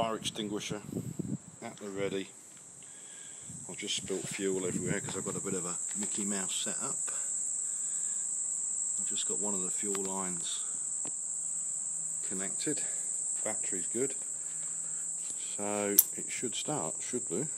fire extinguisher at the ready. I've just spilt fuel everywhere because I've got a bit of a Mickey Mouse setup. I've just got one of the fuel lines connected. Battery's good, so it should start, should do.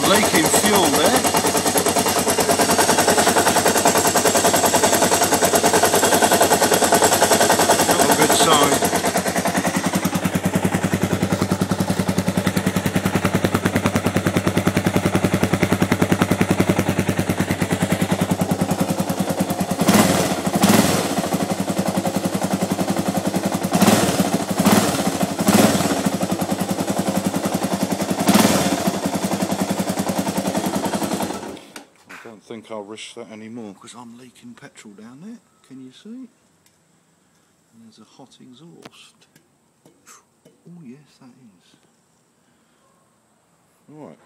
Leaking fuel there. Not a good sign. I don't think I'll risk that anymore because I'm leaking petrol down there. Can you see? And there's a hot exhaust. Oh yes, that is. Right.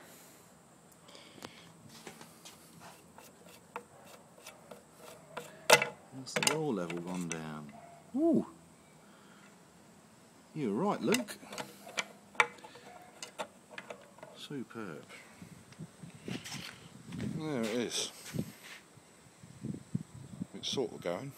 That's the oil level gone down. Ooh. You're right, Luke. Superb. There it is. It's sort of going.